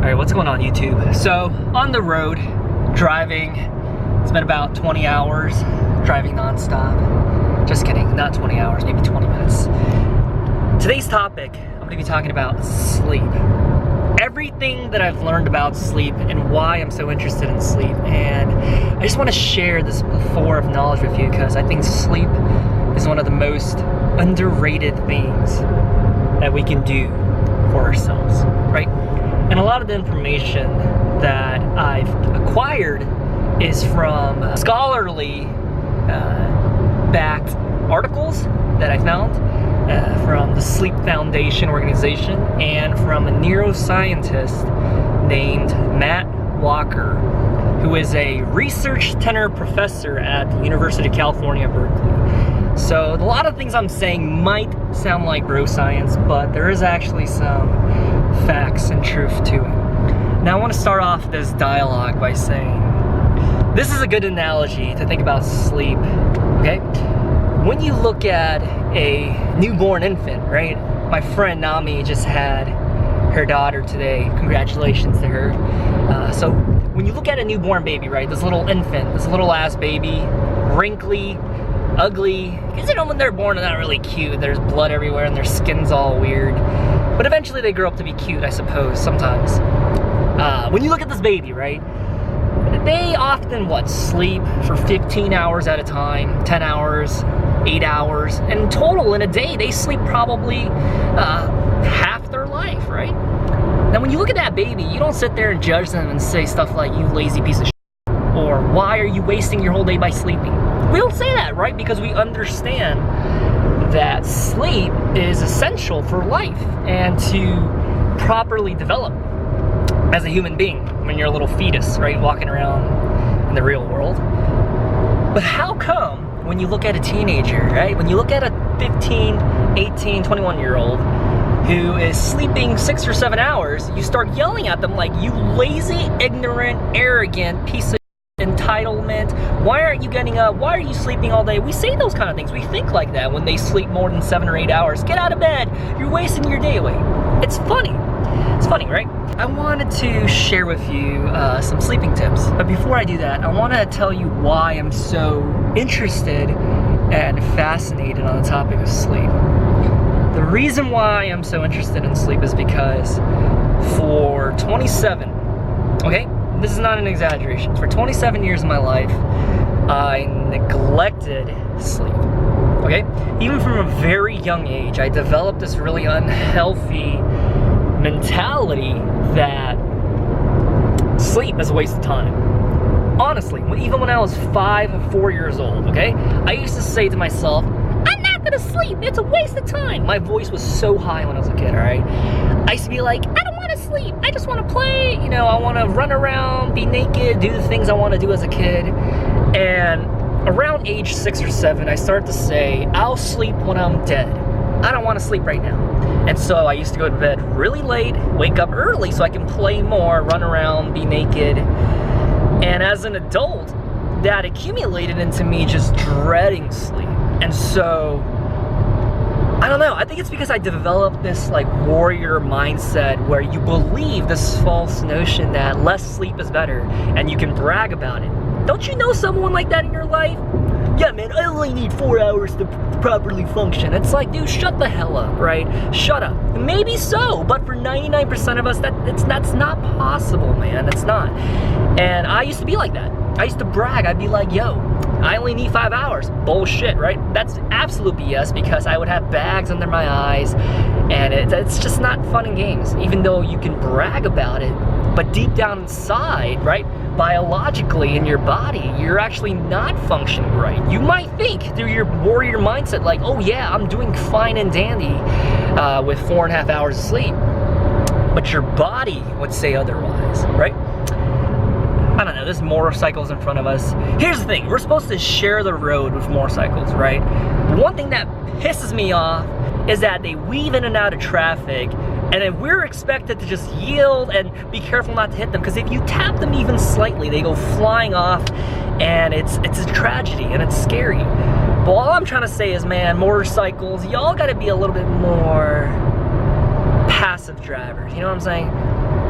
Alright, what's going on YouTube? So, on the road, driving. It's been about 20 hours driving non-stop. Just kidding, not 20 hours, maybe 20 minutes. Today's topic, I'm going to be talking about sleep. Everything that I've learned about sleep and why I'm so interested in sleep. And I just want to share this plethora of knowledge with you because I think sleep is one of the most underrated things that we can do for ourselves, right? And a lot of the information that I've acquired is from scholarly backed articles that I found from the Sleep Foundation organization and from a neuroscientist named Matt Walker, who is a research tenure professor at the University of California, Berkeley. So a lot of things I'm saying might sound like bro science, but there is actually some facts and truth to it. Now I want to start off this dialogue by saying, this is a good analogy to think about sleep, okay? When you look at a newborn infant, right? My friend Nami just had her daughter today. Congratulations to her. So when you look at a newborn baby, right? This little infant, this little ass baby, wrinkly, ugly, because you know when they're born they're not really cute. There's blood everywhere and their skin's all weird. But eventually they grow up to be cute, I suppose, sometimes. When you look at this baby, right? They often, sleep for 15 hours at a time, 10 hours, 8 hours. And in total, in a day, they sleep probably half their life, right? Now, when you look at that baby, you don't sit there and judge them and say stuff like, you lazy piece of shit, or why are you wasting your whole day by sleeping? We don't say that, right? Because we understand that sleep is essential for life and to properly develop as a human being when you're a little fetus, right? Walking around in the real world. But how come when you look at a teenager, right? When you look at a 15, 18, 21-year-old who is sleeping 6 or 7 hours, you start yelling at them like, you lazy, ignorant, arrogant piece of entitlement. Why aren't you getting up? Why are you sleeping all day? We say those kind of things. We think like that when they sleep more than 7 or 8 hours. Get out of bed. You're wasting your day away. It's funny. It's funny, right? I wanted to share with you some sleeping tips. But before I do that, I want to tell you why I'm so interested and fascinated on the topic of sleep. The reason why I'm so interested in sleep is because for 27, okay? This is not an exaggeration. For 27 years of my life, I neglected sleep, okay? Even from a very young age, I developed this really unhealthy mentality that sleep is a waste of time. Honestly, even when I was 5 or 4 years old, okay? I used to say to myself, I'm not gonna sleep, it's a waste of time. My voice was so high when I was a kid, all right? I used to be like, I don't want to sleep, I just want to play, you know, I want to run around, be naked, do the things I want to do as a kid. And around age 6 or 7, I started to say, I'll sleep when I'm dead. I don't want to sleep right now. And so I used to go to bed really late, wake up early so I can play more, run around, be naked. And as an adult, that accumulated into me just dreading sleep. And so, I don't know, I think it's because I developed this like warrior mindset where you believe this false notion that less sleep is better and you can brag about it. Don't you know someone like that in your life? Yeah, man, I only need 4 hours to properly function. It's like, dude, shut the hell up, right? Shut up. Maybe so, but for 99% of us, that's not possible, man. It's not. And I used to be like that. I used to brag. I'd be like, yo, I only need 5 hours. Bullshit, right? That's absolute BS because I would have bags under my eyes and it's just not fun and games, even though you can brag about it. But deep down inside, right, biologically in your body, you're actually not functioning right. You might think through your warrior mindset like, oh yeah, I'm doing fine and dandy with 4.5 hours of sleep. But your body would say otherwise, right? I don't know, there's motorcycles in front of us. Here's the thing, we're supposed to share the road with motorcycles, right? One thing that pisses me off is that they weave in and out of traffic and then we're expected to just yield and be careful not to hit them because if you tap them even slightly, they go flying off and it's a tragedy and it's scary. But all I'm trying to say is, man, motorcycles, y'all gotta be a little bit more passive drivers, you know what I'm saying?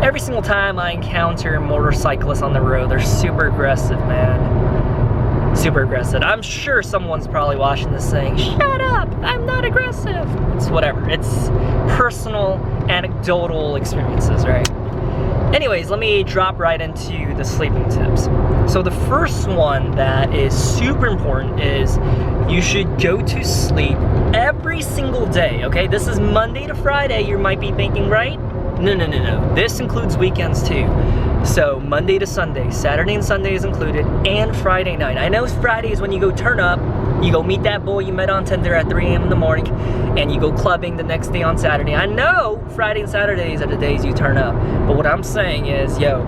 Every single time I encounter motorcyclists on the road, they're super aggressive, man. Super aggressive. I'm sure someone's probably watching this saying, shut up, I'm not aggressive. It's whatever. It's personal, anecdotal experiences, right? Anyways, let me drop right into the sleeping tips. So the first one that is super important is you should go to sleep every single day, okay? This is Monday to Friday, you might be thinking, right? No. This includes weekends too. So Monday to Sunday, Saturday and Sunday is included, and Friday night. I know Friday is when you go turn up, you go meet that boy you met on Tinder at 3 a.m. in the morning, and you go clubbing the next day on Saturday. I know Friday and Saturdays are the days you turn up, but what I'm saying is, yo,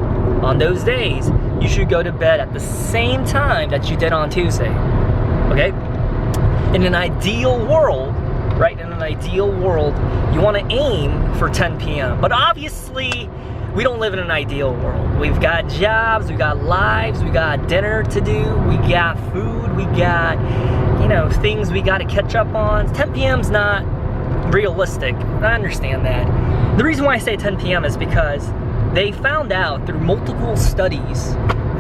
on those days, you should go to bed at the same time that you did on Tuesday, okay? In an ideal world, right, in an ideal world, you want to aim for 10 p.m. But obviously, we don't live in an ideal world. We've got jobs, we got lives, we got dinner to do, we got food, we got, you know, things we got to catch up on. 10 p.m.'s not realistic. I understand that. The reason why I say 10 p.m. is because they found out through multiple studies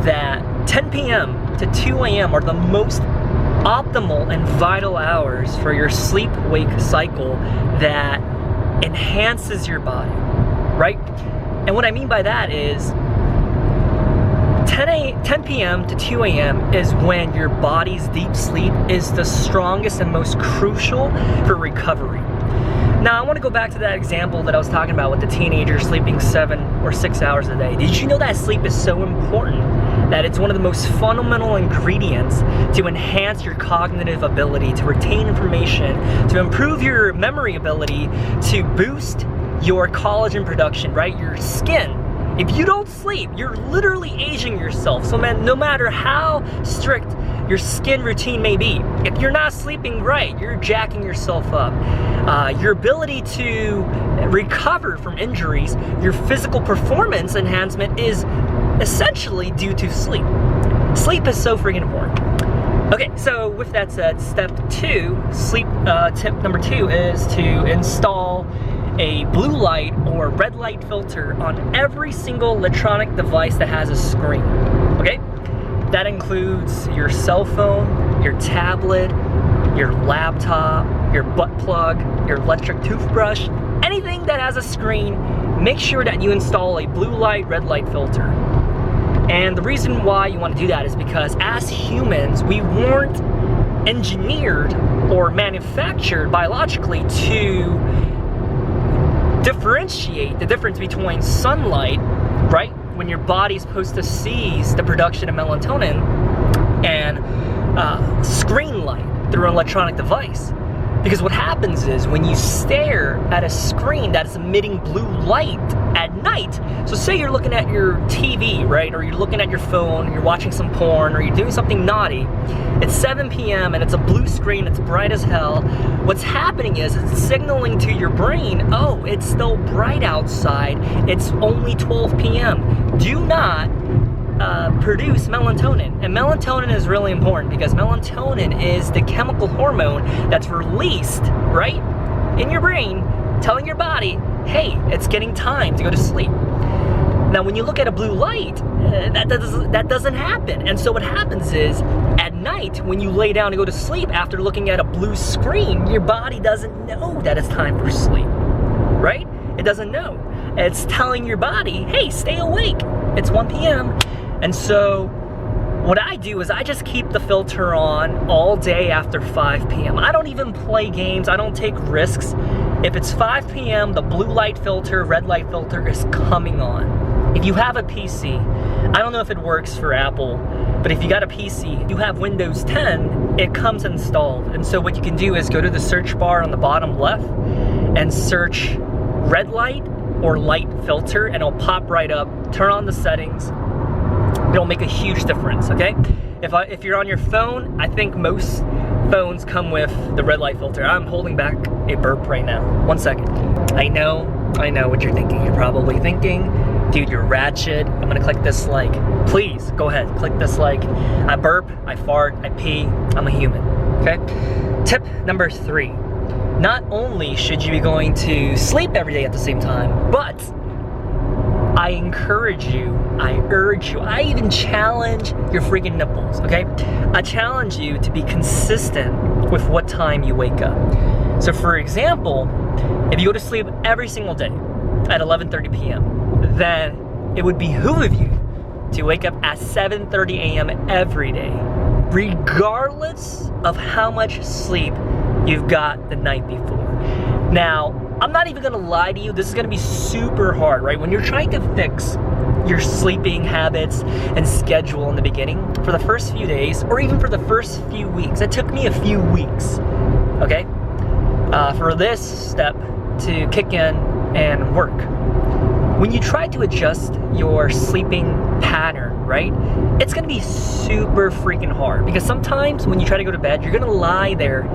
that 10 p.m. to 2 a.m. are the most optimal and vital hours for your sleep-wake cycle that enhances your body, right? And what I mean by that is 10 p.m. to 2 a.m. is when your body's deep sleep is the strongest and most crucial for recovery. Now, I want to go back to that example that I was talking about with the teenager sleeping 7 or 6 hours a day. Did you know that sleep is so important that it's one of the most fundamental ingredients to enhance your cognitive ability, to retain information, to improve your memory ability, to boost your collagen production, right? Your skin. If you don't sleep, you're literally aging yourself. So man, no matter how strict your skin routine may be, if you're not sleeping right, you're jacking yourself up. Your ability to recover from injuries, your physical performance enhancement is essentially due to sleep. Sleep is so freaking important. Okay, so with that said, step 2, sleep tip number 2 is to install a blue light or red light filter on every single electronic device that has a screen, okay? That includes your cell phone, your tablet, your laptop, your butt plug, your electric toothbrush, anything that has a screen, make sure that you install a blue light, red light filter. And the reason why you want to do that is because as humans, we weren't engineered or manufactured biologically to differentiate the difference between sunlight, right, when your body's supposed to seize the production of melatonin, and screen light through an electronic device. Because what happens is when you stare at a screen that is emitting blue light at night, so say you're looking at your TV, right, or you're looking at your phone, you're watching some porn, or you're doing something naughty, it's 7 p.m. and it's a blue screen, it's bright as hell. What's happening is it's signaling to your brain, oh, it's still bright outside, it's only 12 p.m. Do not produce melatonin. And melatonin is really important because melatonin is the chemical hormone that's released, right, in your brain, telling your body, hey, it's getting time to go to sleep. Now, when you look at a blue light, that doesn't happen. And so what happens is, at night, when you lay down to go to sleep after looking at a blue screen, your body doesn't know that it's time for sleep, right? It doesn't know. It's telling your body, hey, stay awake. It's 1 p.m. And so what I do is I just keep the filter on all day after 5 p.m. I don't even play games. I don't take risks. If it's 5 p.m., the blue light filter, red light filter is coming on. If you have a PC, I don't know if it works for Apple, but if you got a PC, you have Windows 10, it comes installed. And so what you can do is go to the search bar on the bottom left and search red light or light filter, and it'll pop right up. Turn on the settings. It'll make a huge difference, okay? If you're on your phone, I think most phones come with the red light filter. I'm holding back a burp right now. 1 second. I know what you're thinking. You're probably thinking, dude, you're ratchet. I'm gonna click this like. Please, go ahead, click this like. I burp, I fart, I pee, I'm a human, okay? Tip number 3. Not only should you be going to sleep every day at the same time, but I encourage you, I urge you, I even challenge your freaking nipples, okay? I challenge you to be consistent with what time you wake up. So for example, if you go to sleep every single day at 11:30 p.m., then it would behoove you to wake up at 7:30 a.m. every day, regardless of how much sleep you've got the night before. Now, I'm not even gonna lie to you, this is gonna be super hard, right? When you're trying to fix your sleeping habits and schedule in the beginning, for the first few days, or even for the first few weeks, it took me a few weeks, okay? For this step to kick in and work. When you try to adjust your sleeping pattern, right, it's gonna be super freaking hard, because sometimes when you try to go to bed, you're gonna lie there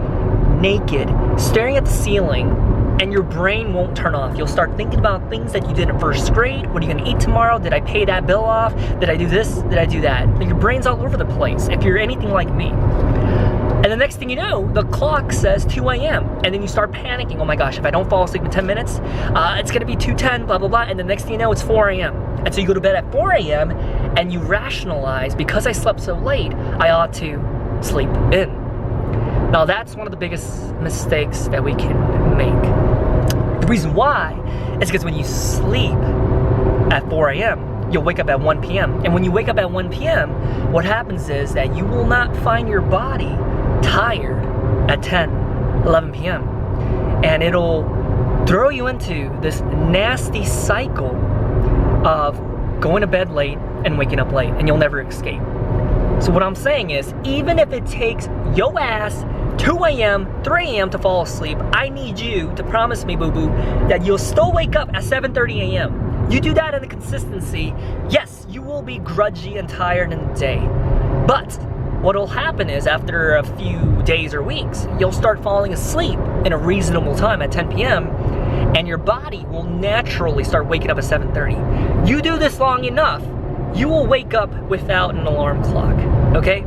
naked, staring at the ceiling, and your brain won't turn off. You'll start thinking about things that you did in first grade. What are you gonna eat tomorrow? Did I pay that bill off? Did I do this? Did I do that? Your brain's all over the place if you're anything like me. And the next thing you know, the clock says 2 a.m. and then you start panicking. Oh my gosh, if I don't fall asleep in 10 minutes, it's gonna be 2:10, blah, blah, blah. And the next thing you know, it's 4 a.m. And so you go to bed at 4 a.m. and you rationalize, because I slept so late, I ought to sleep in. Now that's one of the biggest mistakes that we can make. The reason why is because when you sleep at 4 a.m., you'll wake up at 1 p.m. And when you wake up at 1 p.m., what happens is that you will not find your body tired at 10, 11 p.m. And it'll throw you into this nasty cycle of going to bed late and waking up late, and you'll never escape. So what I'm saying is, even if it takes your ass 2 a.m., 3 a.m. to fall asleep, I need you to promise me, boo-boo, that you'll still wake up at 7:30 a.m. You do that in a consistency, yes, you will be grudgy and tired in the day. But what'll happen is, after a few days or weeks, you'll start falling asleep in a reasonable time at 10 p.m., and your body will naturally start waking up at 7:30. You do this long enough, you will wake up without an alarm clock, okay?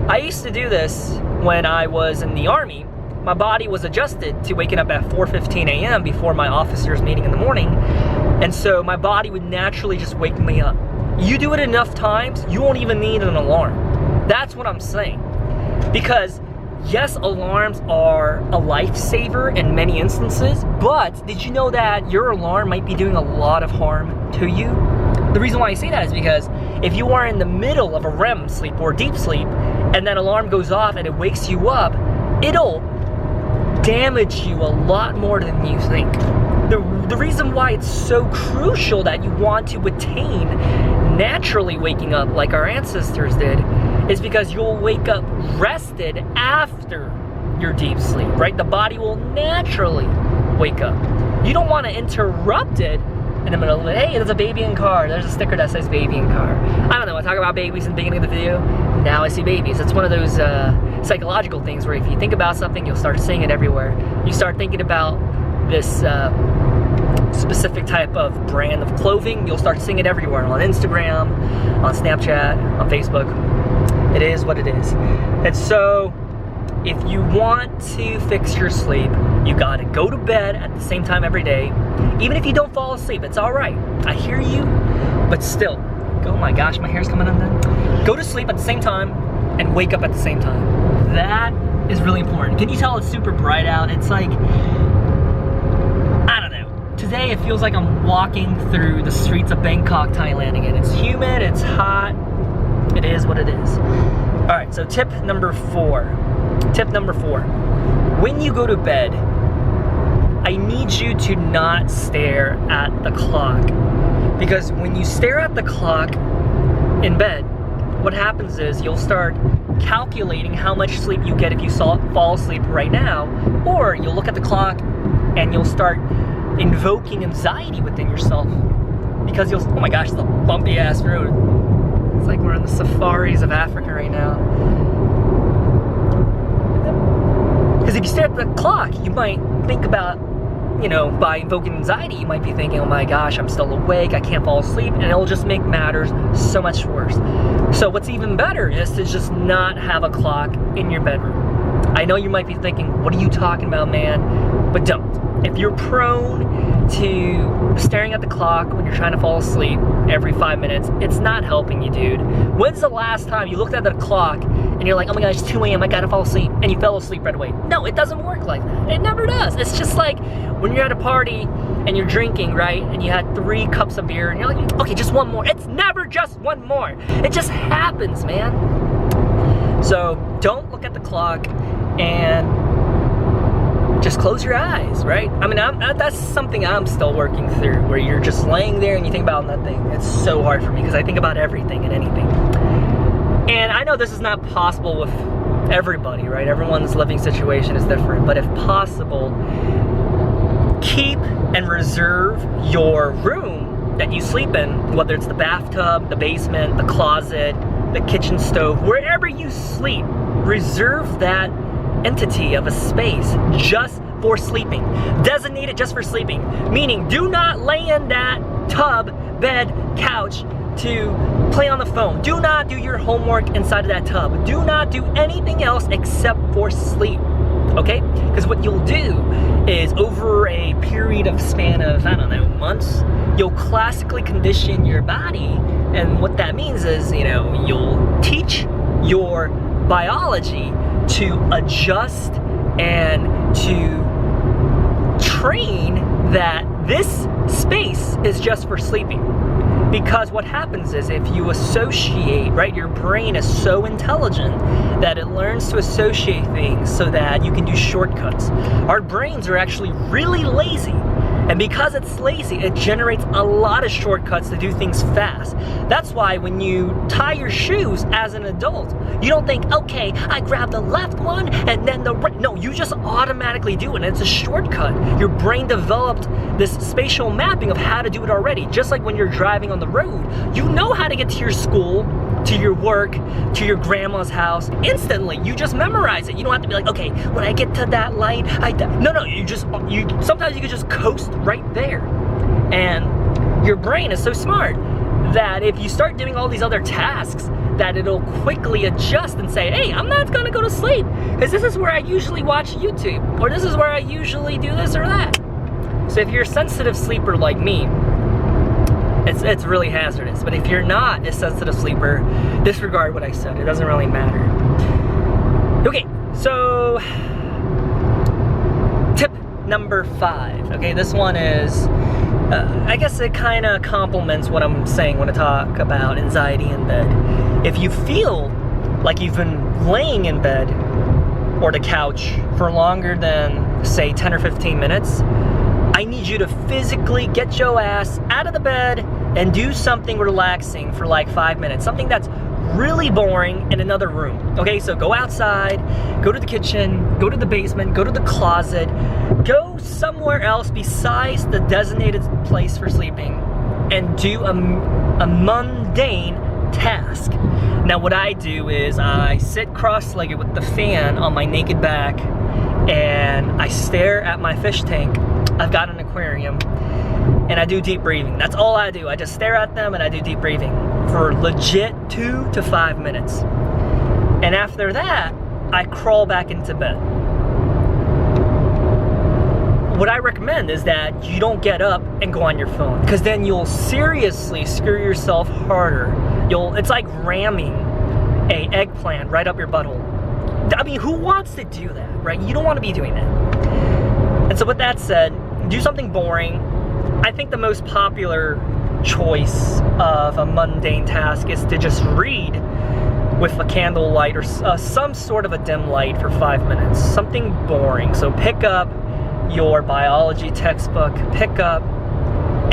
I used to do this when I was in the Army. My body was adjusted to waking up at 4:15 a.m. before my officer's meeting in the morning, and so my body would naturally just wake me up. You do it enough times, you won't even need an alarm. That's what I'm saying. Because yes, alarms are a lifesaver in many instances, but did you know that your alarm might be doing a lot of harm to you? The reason why I say that is because if you are in the middle of a REM sleep or deep sleep, and that alarm goes off and it wakes you up, it'll damage you a lot more than you think. The reason why it's so crucial that you want to attain naturally waking up like our ancestors did is because you'll wake up rested after your deep sleep, right? The body will naturally wake up. You don't want to interrupt it in the middle of it. Hey, there's a baby in car. There's a sticker that says baby in car. I don't know, I talk about babies in the beginning of the video. Now I see babies. It's one of those psychological things where if you think about something, you'll start seeing it everywhere. You start thinking about this specific type of brand of clothing, you'll start seeing it everywhere, on Instagram, on Snapchat, on Facebook. It is what it is. And so, if you want to fix your sleep, you gotta go to bed at the same time every day. Even if you don't fall asleep, it's all right. I hear you, but still. Oh my gosh, my hair's coming undone. Go to sleep at the same time and wake up at the same time. That is really important. Can you tell it's super bright out? It's like, I don't know. Today it feels like I'm walking through the streets of Bangkok, Thailand again. It's humid, it's hot. It is what it is. All right, so tip number 4. Tip number 4. When you go to bed, I need you to not stare at the clock. Because when you stare at the clock in bed, what happens is you'll start calculating how much sleep you get if you fall asleep right now, or you'll look at the clock and you'll start invoking anxiety within yourself. Because you'll, oh my gosh, it's a bumpy ass road. It's like we're in the safaris of Africa right now. Because if you stare at the clock, you might think about, you know, by invoking anxiety, you might be thinking, oh my gosh, I'm still awake, I can't fall asleep, and it'll just make matters so much worse. So what's even better is to just not have a clock in your bedroom. I know you might be thinking, what are you talking about, man? but don't. If you're prone to staring at the clock when you're trying to fall asleep every 5 minutes, it's not helping you, dude. When's the last time you looked at the clock and you're like, oh my gosh, it's 2 a.m., I gotta fall asleep, and you fell asleep right away? No, it doesn't work like that. It never does. It's just like when you're at a party and you're drinking, right? And you had 3 cups of beer and you're like, okay, just one more. It's never just one more. It just happens, man. So don't look at the clock and just close your eyes, right? I mean, that's something I'm still working through, where you're just laying there and you think about nothing. It's so hard for me because I think about everything and anything. And I know this is not possible with everybody, right? Everyone's living situation is different, but if possible, keep and reserve your room that you sleep in, whether it's the bathtub, the basement, the closet, the kitchen stove, wherever you sleep, reserve that entity of a space just for sleeping. Designate it just for sleeping. Meaning, do not lay in that tub, bed, couch to play on the phone. Do not do your homework inside of that tub. Do not do anything else except for sleep. Okay? Because what you'll do is, over a period of span of, I don't know, months, you'll classically condition your body. And what that means is, you know, you'll teach your biology to adjust and to train that this space is just for sleeping. Because what happens is, if you associate, right, your brain is so intelligent that it learns to associate things so that you can do shortcuts. Our brains are actually really lazy. And because it's lazy, it generates a lot of shortcuts to do things fast. That's why when you tie your shoes as an adult, you don't think, okay, I grab the left one and then the right. No, you just automatically do it, and it's a shortcut. Your brain developed this spatial mapping of how to do it already. Just like when you're driving on the road, you know how to get to your school, to your work, to your grandma's house instantly. You just memorize it. You don't have to be like, okay, when I get to that light, no, sometimes you can just coast right there. And your brain is so smart that if you start doing all these other tasks, that it'll quickly adjust and say, hey, I'm not gonna go to sleep because this is where I usually watch YouTube, or this is where I usually do this or that. So if you're a sensitive sleeper like me, it's really hazardous. But if you're not a sensitive sleeper, disregard what I said. It doesn't really matter. Okay, so tip number 5. Okay, this one is, I guess it kind of complements what I'm saying when I talk about anxiety in bed. If you feel like you've been laying in bed or the couch for longer than, say, 10 or 15 minutes, I need you to physically get your ass out of the bed and do something relaxing for like 5 minutes. Something that's really boring in another room. Okay, so go outside, go to the kitchen, go to the basement, go to the closet, go somewhere else besides the designated place for sleeping, and do a mundane task. Now what I do is I sit cross-legged with the fan on my naked back and I stare at my fish tank. I've got an aquarium, and I do deep breathing. That's all I do. I just stare at them and I do deep breathing for legit 2 to 5 minutes. And after that, I crawl back into bed. What I recommend is that you don't get up and go on your phone, because then you'll seriously screw yourself harder. It's like ramming an eggplant right up your butthole. I mean, who wants to do that, right? You don't want to be doing that. And so with that said, do something boring. I think the most popular choice of a mundane task is to just read with a candle light or some sort of a dim light for 5 minutes. Something boring. So pick up your biology textbook, pick up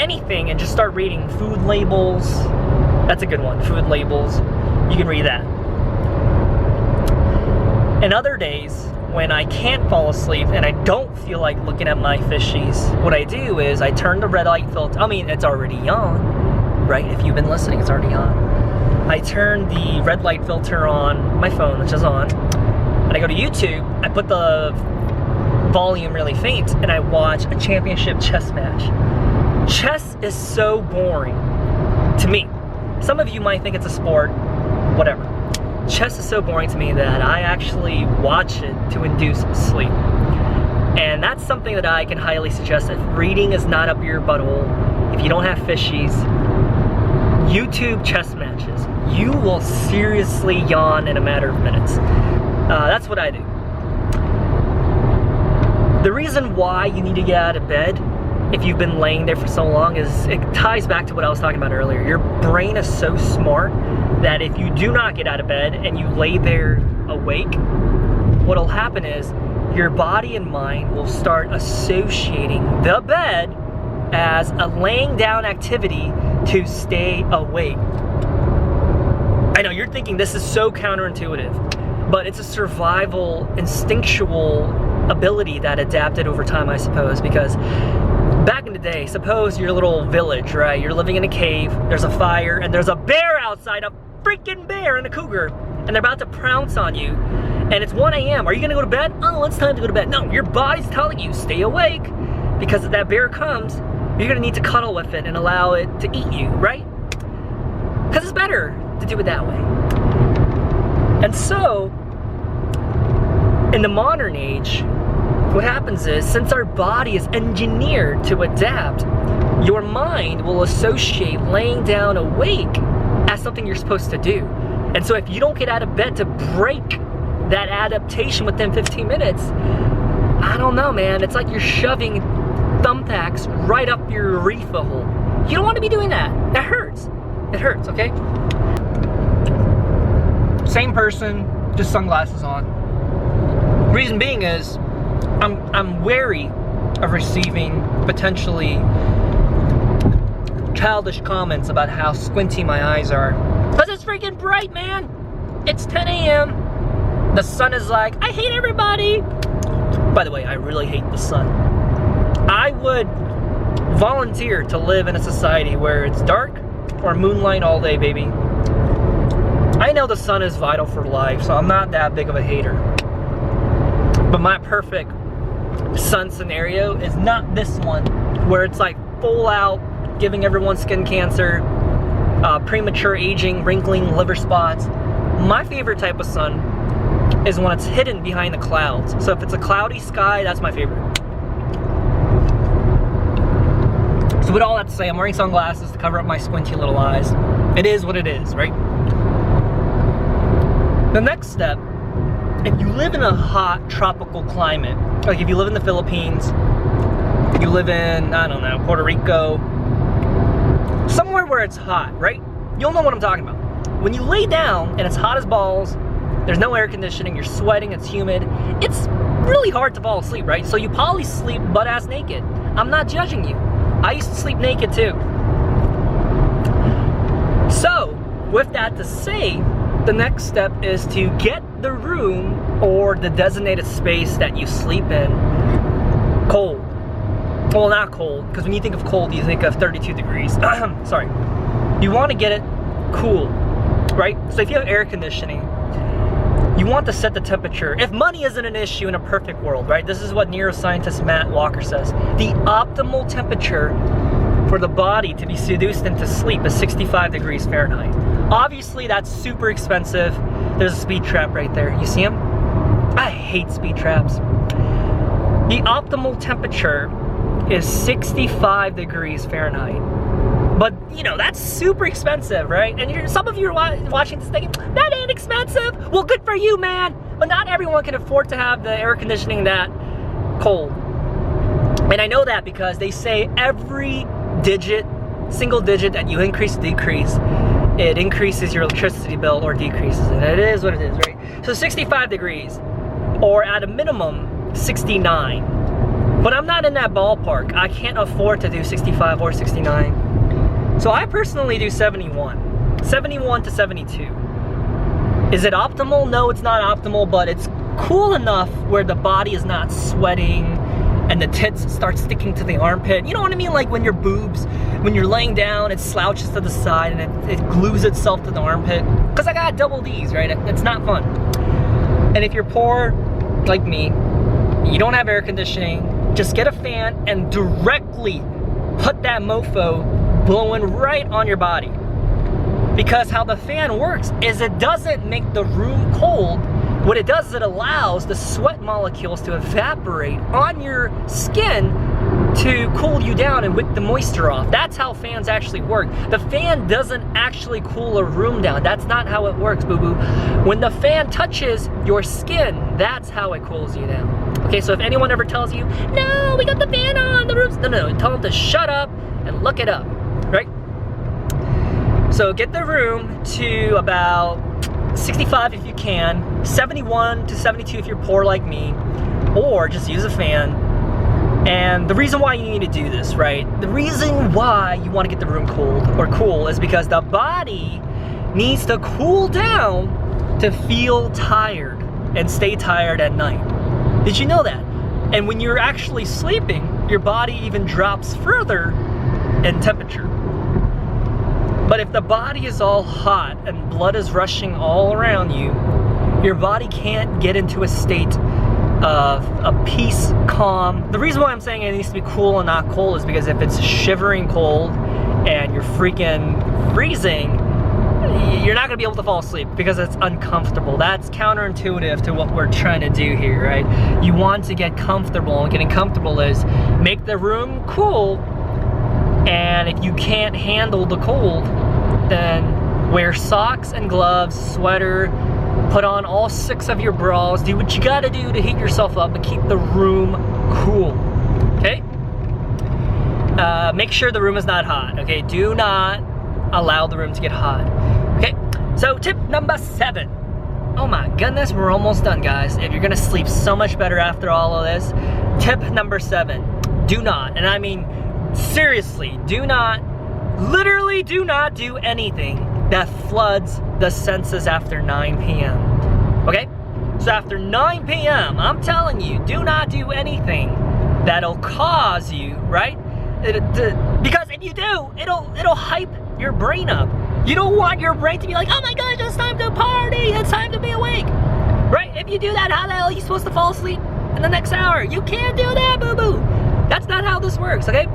anything and just start reading food labels. That's a good one, food labels. You can read that. And other days, when I can't fall asleep and I don't feel like looking at my fishies, what I do is I turn the red light filter. I mean, it's already on, right? If you've been listening, it's already on. I turn the red light filter on my phone, which is on, and I go to YouTube. I put the volume really faint and I watch a championship chess match. Chess is so boring to me. Some of you might think it's a sport, whatever. Chess is so boring to me that I actually watch it to induce sleep. And that's something that I can highly suggest. If reading is not up your butthole, if you don't have fishies, YouTube chess matches. You will seriously yawn in a matter of minutes. That's what I do. The reason why you need to get out of bed if you've been laying there for so long is it ties back to what I was talking about earlier. Your brain is so smart that if you do not get out of bed and you lay there awake, what'll happen is your body and mind will start associating the bed as a laying down activity to stay awake. I know you're thinking this is so counterintuitive, but it's a survival, instinctual ability that adapted over time, I suppose, because back in the day, suppose your little village, right? You're living in a cave, there's a fire, and there's a bear outside, a freaking bear and a cougar, and they're about to pounce on you, and it's 1 a.m. Are you gonna go to bed? Oh, it's time to go to bed. No, your body's telling you, stay awake, because if that bear comes, you're gonna need to cuddle with it and allow it to eat you, right? Because it's better to do it that way. And so, in the modern age, what happens is, since our body is engineered to adapt, your mind will associate laying down awake as something you're supposed to do. And so if you don't get out of bed to break that adaptation within 15 minutes, I don't know, man, it's like you're shoving thumbtacks right up your urethra hole. You don't want to be doing that. That hurts. It hurts, okay? Same person, just sunglasses on. Reason being is, I'm wary of receiving potentially childish comments about how squinty my eyes are. Because it's freaking bright, man. It's 10 a.m. The sun is like, I hate everybody. By the way, I really hate the sun. I would volunteer to live in a society where it's dark or moonlight all day, baby. I know the sun is vital for life, so I'm not that big of a hater. But my perfect sun scenario is not this one, where it's like full out, giving everyone skin cancer, premature aging, wrinkling, liver spots. My favorite type of sun is when it's hidden behind the clouds. So if it's a cloudy sky, that's my favorite. So with all that to say, I'm wearing sunglasses to cover up my squinty little eyes. It is what it is, right? The next step, if you live in a hot tropical climate, like if you live in the Philippines, you live in, I don't know, Puerto Rico, somewhere where it's hot, right? You'll know what I'm talking about. When you lay down and it's hot as balls, there's no air conditioning, you're sweating, it's humid, it's really hard to fall asleep, right? So you probably sleep butt-ass naked. I'm not judging you. I used to sleep naked too. So, with that to say, the next step is to get the room or the designated space that you sleep in cold. Well, not cold, because when you think of cold, you think of 32 degrees. Sorry. You want to get it cool, right? So if you have air conditioning, you want to set the temperature. If money isn't an issue in a perfect world, right? This is what neuroscientist Matt Walker says. The optimal temperature for the body to be seduced into sleep is 65 degrees Fahrenheit. Obviously, that's super expensive. There's a speed trap right there. You see him? I hate speed traps. The optimal temperature is 65 degrees Fahrenheit. But, you know, that's super expensive, right? And some of you are watching this thinking, that ain't expensive. Well, good for you, man. But not everyone can afford to have the air conditioning that cold. And I know that because they say every digit, single digit that you increase, decrease, it increases your electricity bill or decreases it. It is what it is, right? So 65 degrees, or at a minimum, 69. But I'm not in that ballpark. I can't afford to do 65 or 69. So I personally do 71. 71 to 72. Is it optimal? No, it's not optimal, but it's cool enough where the body is not sweating and the tits start sticking to the armpit. You know what I mean? Like when your boobs, when you're laying down, it slouches to the side and it glues itself to the armpit. Because I got double D's, right? It's not fun. And if you're poor, like me, you don't have air conditioning, just get a fan and directly put that mofo blowing right on your body. Because how the fan works is it doesn't make the room cold, What it does is it allows the sweat molecules to evaporate on your skin to cool you down and wick the moisture off. That's how fans actually work. The fan doesn't actually cool a room down. That's not how it works, boo-boo. When the fan touches your skin, that's how it cools you down. Okay, so if anyone ever tells you, no, we got the fan on, the room's, no, tell them to shut up and look it up, right? So get the room to about 65 if you can, 71 to 72 if you're poor like me, or just use a fan. And the reason why you need to do this, right? The reason why you want to get the room cold or cool is because the body needs to cool down to feel tired and stay tired at night. Did you know that? And when you're actually sleeping, your body even drops further in temperature. But if the body is all hot and blood is rushing all around you, your body can't get into a state of a peace, calm. The reason why I'm saying it needs to be cool and not cold is because if it's shivering cold and you're freaking freezing, you're not gonna be able to fall asleep because it's uncomfortable. That's counterintuitive to what we're trying to do here, right? You want to get comfortable, and getting comfortable is make the room cool, and if you can't handle the cold, then wear socks and gloves, sweater, put on all 6 of your bras, do what you gotta do to heat yourself up and keep the room cool, okay? Make sure the room is not hot, okay? Do not allow the room to get hot, okay? So tip number 7. Oh my goodness, we're almost done, guys. If you're gonna sleep so much better after all of this, tip number 7, do not, and I mean seriously, do not, literally do not do anything that floods the senses after 9 p.m. Okay? So after 9 p.m., I'm telling you, do not do anything that'll cause you, right? Because if you do, it'll hype your brain up. You don't want your brain to be like, oh my gosh, it's time to party, it's time to be awake. Right? If you do that, how the hell are you supposed to fall asleep in the next hour? You can't do that, boo-boo. That's not how this works, okay?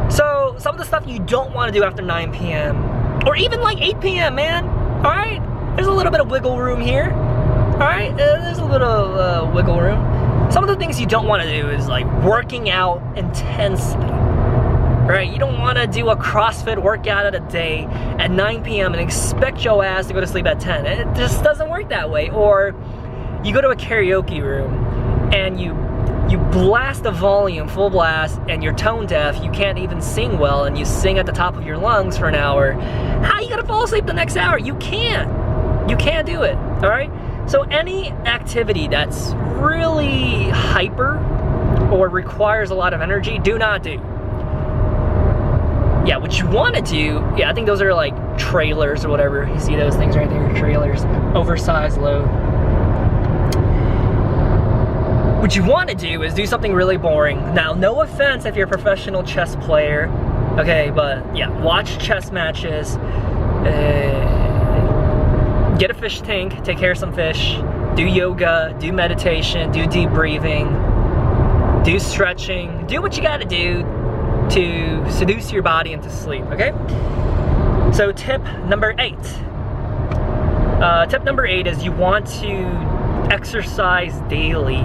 So some of the stuff you don't want to do after 9 p.m. or even like 8 p.m., man, all right? There's a little bit of wiggle room here, all right? There's a little wiggle room. Some of the things you don't want to do is like working out intensely, right? You don't want to do a CrossFit workout at a day at 9 p.m. and expect your ass to go to sleep at 10. It just doesn't work that way. Or you go to a karaoke room and you blast the volume full blast and you're tone deaf, you can't even sing well, and you sing at the top of your lungs for an hour. How are you gonna fall asleep the next hour? You can't do it, all right? So any activity that's really hyper or requires a lot of energy, do not do. Yeah, what you wanna do, yeah, I think those are like trailers or whatever. You see those things right there, trailers, oversized load. What you want to do is do something really boring. Now, no offense if you're a professional chess player, okay, but yeah, watch chess matches, get a fish tank, take care of some fish, do yoga, do meditation, do deep breathing, do stretching, do what you gotta do to seduce your body into sleep, okay? So tip number 8. Tip number 8 is you want to exercise daily,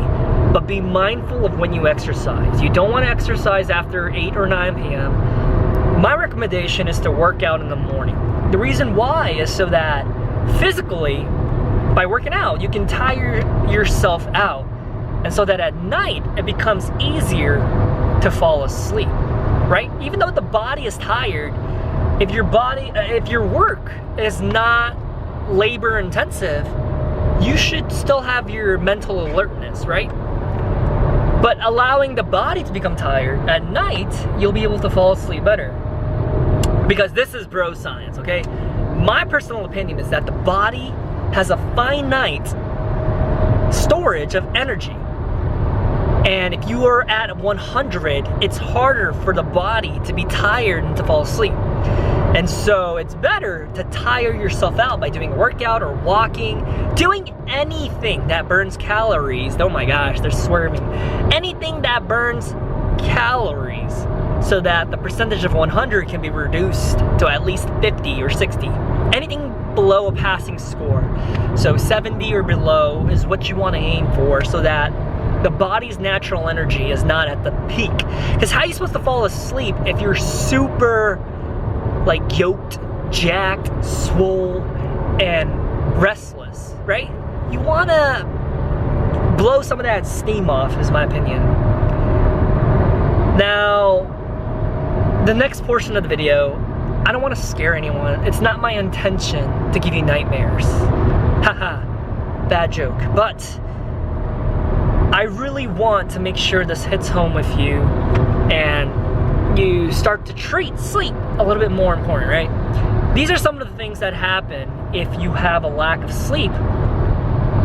but be mindful of when you exercise. You don't want to exercise after 8 or 9 p.m. My recommendation is to work out in the morning. The reason why is so that physically, by working out, you can tire yourself out, and so that at night it becomes easier to fall asleep, right? Even though the body is tired, if your work is not labor intensive, you should still have your mental alertness, right? But allowing the body to become tired at night, you'll be able to fall asleep better. Because this is bro science, okay? My personal opinion is that the body has a finite storage of energy. And if you are at 100, it's harder for the body to be tired and to fall asleep. And so it's better to tire yourself out by doing a workout or walking, doing anything that burns calories. Oh my gosh, they're swerving. Anything that burns calories so that the percentage of 100 can be reduced to at least 50 or 60. Anything below a passing score. So 70 or below is what you want to aim for, so that the body's natural energy is not at the peak. Because how are you supposed to fall asleep if you're super like yoked, jacked, swole, and restless, right? You want to blow some of that steam off, is my opinion. Now, the next portion of the video, I don't want to scare anyone. It's not my intention to give you nightmares. Haha, bad joke. But I really want to make sure this hits home with you and you start to treat sleep a little bit more important, right? These are some of the things that happen if you have a lack of sleep,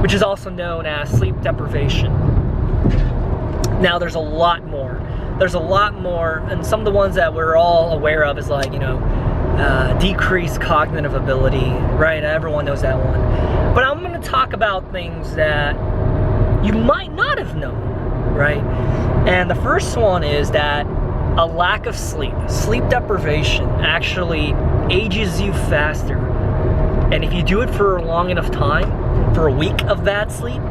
which is also known as sleep deprivation. Now, there's a lot more. There's a lot more, and some of the ones that we're all aware of is like, you know, decreased cognitive ability, right? Everyone knows that one. But I'm going to talk about things that you might not have known, right? And the first one is that a lack of sleep, sleep deprivation, actually ages you faster. And if you do it for a long enough time, for a week of bad sleep,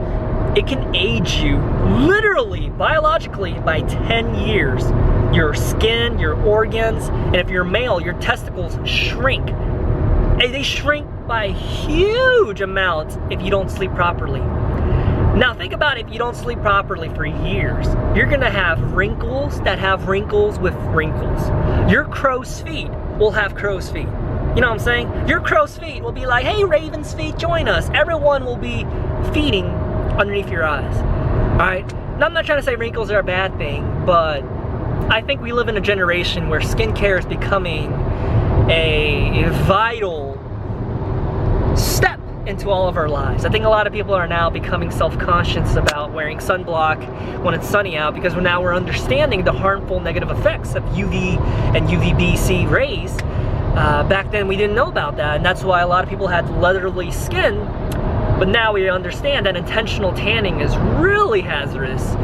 it can age you literally, biologically, by 10 years. Your skin, your organs, and if you're male, your testicles shrink. And they shrink by huge amounts if you don't sleep properly. Now think about if you don't sleep properly for years, you're gonna have wrinkles that have wrinkles with wrinkles. Your crow's feet will have crow's feet. You know what I'm saying? Your crow's feet will be like, hey, raven's feet, join us. Everyone will be feeding underneath your eyes. Alright? Now I'm not trying to say wrinkles are a bad thing, but I think we live in a generation where skincare is becoming a vital step into all of our lives. I think a lot of people are now becoming self-conscious about wearing sunblock when it's sunny out, because now we're understanding the harmful negative effects of UV and UVB-C rays. Back then we didn't know about that, and that's why a lot of people had leathery skin. But now we understand that intentional tanning is really hazardous.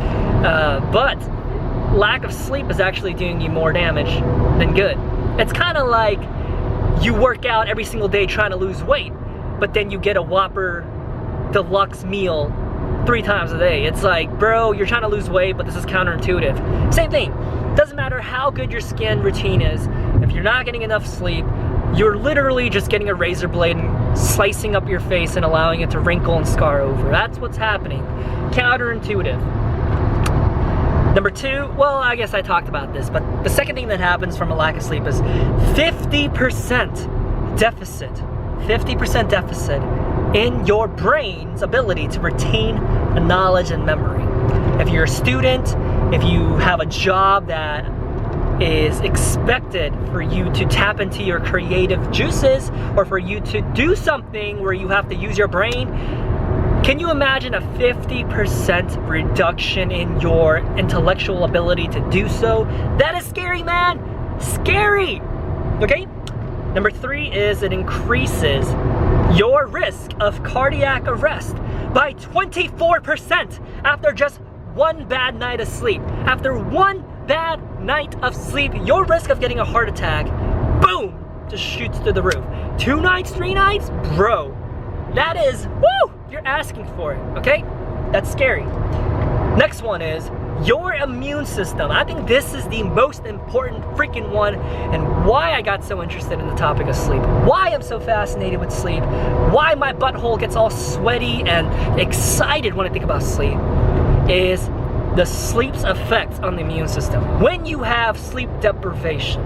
But lack of sleep is actually doing you more damage than good. It's kind of like you work out every single day trying to lose weight, but then you get a Whopper deluxe meal 3 times a day. It's like, bro, you're trying to lose weight, but this is counterintuitive. Same thing. Doesn't matter how good your skin routine is, if you're not getting enough sleep, you're literally just getting a razor blade and slicing up your face and allowing it to wrinkle and scar over. That's what's happening. Counterintuitive. Number 2, well, I guess I talked about this, but the second thing that happens from a lack of sleep is 50% deficit. 50% deficit in your brain's ability to retain knowledge and memory. If you're a student, if you have a job that is expected for you to tap into your creative juices, or for you to do something where you have to use your brain, can you imagine a 50% reduction in your intellectual ability to do so? That is scary, man. Scary. Okay? Number 3 is it increases your risk of cardiac arrest by 24% after just 1 bad night of sleep. After 1 bad night of sleep, your risk of getting a heart attack, boom, just shoots through the roof. 2 nights, 3 nights? Bro, that is, woo, you're asking for it, okay? That's scary. Next one is your immune system. I think this is the most important freaking one, and why I got so interested in the topic of sleep. Why I'm so fascinated with sleep. Why my butthole gets all sweaty and excited when I think about sleep is the sleep's effects on the immune system. When you have sleep deprivation,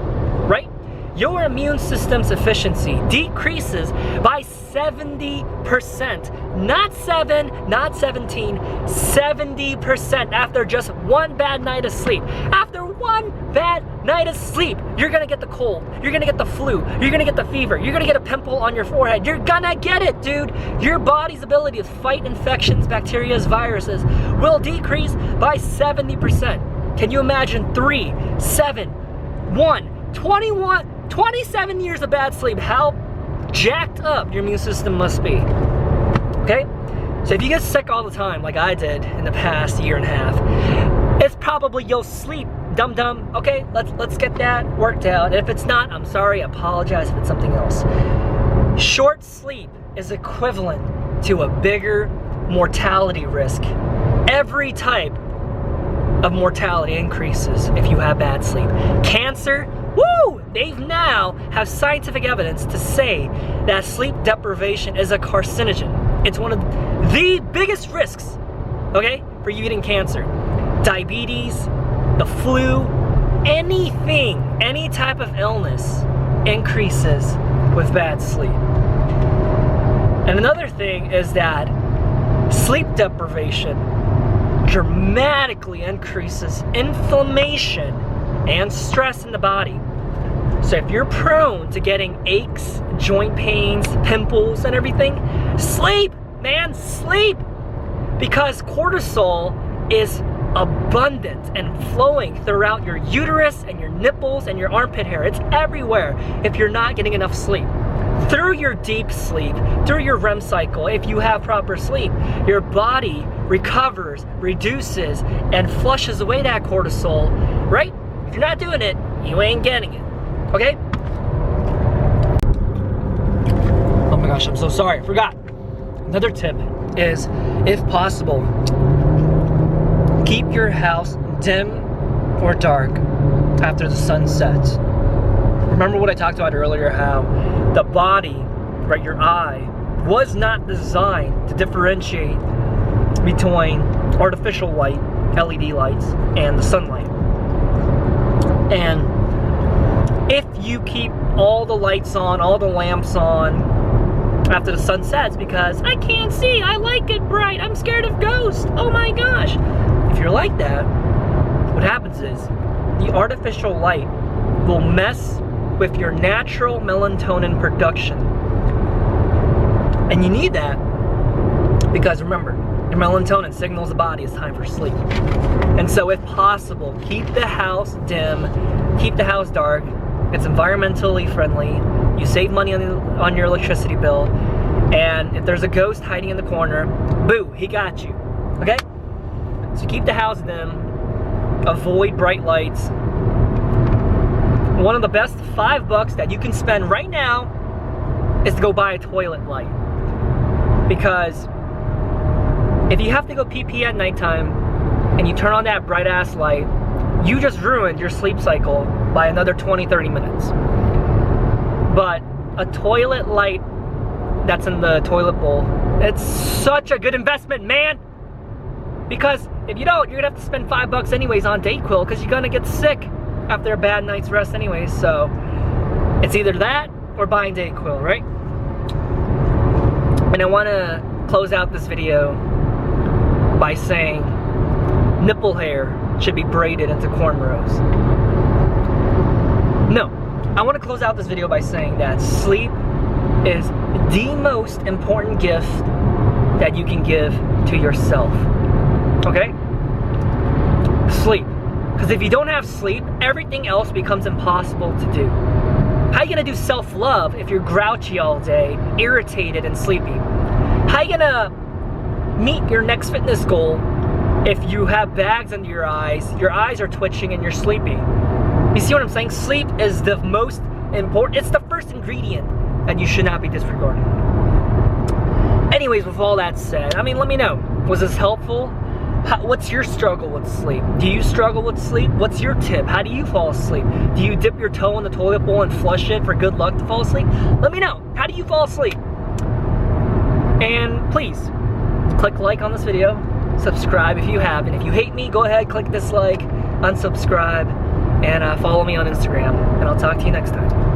right? Your immune system's efficiency decreases by 70%. Not 7, not 17, 70% after just 1 bad night of sleep. After 1 bad night of sleep, you're gonna get the cold, you're gonna get the flu, you're gonna get the fever, you're gonna get a pimple on your forehead. You're gonna get it, dude. Your body's ability to fight infections, bacteria, viruses will decrease by 70%. Can you imagine 3, 7, 1, 21, 27 years of bad sleep, how jacked up your immune system must be, okay? So if you get sick all the time, like I did in the past year and a half, it's probably your sleep dum-dum, okay, let's get that worked out. If it's not, I'm sorry, I apologize if it's something else. Short sleep is equivalent to a bigger mortality risk. Every type of mortality increases if you have bad sleep. Cancer, woo! They now have scientific evidence to say that sleep deprivation is a carcinogen. It's one of the biggest risks, okay, for you getting cancer. Diabetes, the flu, anything, any type of illness increases with bad sleep. And another thing is that sleep deprivation dramatically increases inflammation and stress in the body. So if you're prone to getting aches, joint pains, pimples, and everything, sleep, man, sleep. Because cortisol is abundant and flowing throughout your uterus and your nipples and your armpit hair. It's everywhere if you're not getting enough sleep. Through your deep sleep, through your REM cycle, if you have proper sleep, your body recovers, reduces, and flushes away that cortisol, right? If you're not doing it, you ain't getting it, okay? Oh my gosh, I'm so sorry, I forgot. Another tip is, if possible, keep your house dim or dark after the sun sets. Remember what I talked about earlier, how the body, right, your eye, was not designed to differentiate between artificial light, LED lights, and the sunlight. And if you keep all the lights on, all the lamps on after the sun sets, because I can't see, I like it bright, I'm scared of ghosts, oh my gosh. If you're like that, what happens is the artificial light will mess with your natural melatonin production. And you need that because remember, your melatonin signals the body it's time for sleep. And so if possible, keep the house dim, keep the house dark. It's environmentally friendly. You save money on your electricity bill. And if there's a ghost hiding in the corner, boo, he got you, okay? So keep the house dim, avoid bright lights. One of the best $5 that you can spend right now is to go buy a toilet light. Because if you have to go pee at nighttime and you turn on that bright ass light, you just ruined your sleep cycle by another 20-30 minutes. But a toilet light that's in the toilet bowl, it's such a good investment, man. Because if you don't, you're gonna have to spend $5 anyways on Dayquil because you're gonna get sick after a bad night's rest anyways. So it's either that or buying Dayquil, right? And I want to close out this video by saying nipple hair should be braided into cornrows. No, I want to close out this video by saying that sleep is the most important gift that you can give to yourself. Okay? Sleep. Because if you don't have sleep, everything else becomes impossible to do. How are you gonna do self-love if you're grouchy all day, irritated and sleepy? How are you gonna meet your next fitness goal if you have bags under your eyes are twitching and you're sleepy? You see what I'm saying? Sleep is the most important, it's the first ingredient that you should not be disregarding. Anyways, with all that said, I mean, let me know, was this helpful? What's your struggle with sleep? Do you struggle with sleep? What's your tip? How do you fall asleep? Do you dip your toe in the toilet bowl and flush it for good luck to fall asleep? Let me know. How do you fall asleep? And please, click like on this video, subscribe if you haven't. If you hate me, go ahead, click dislike, unsubscribe, and follow me on Instagram. And I'll talk to you next time.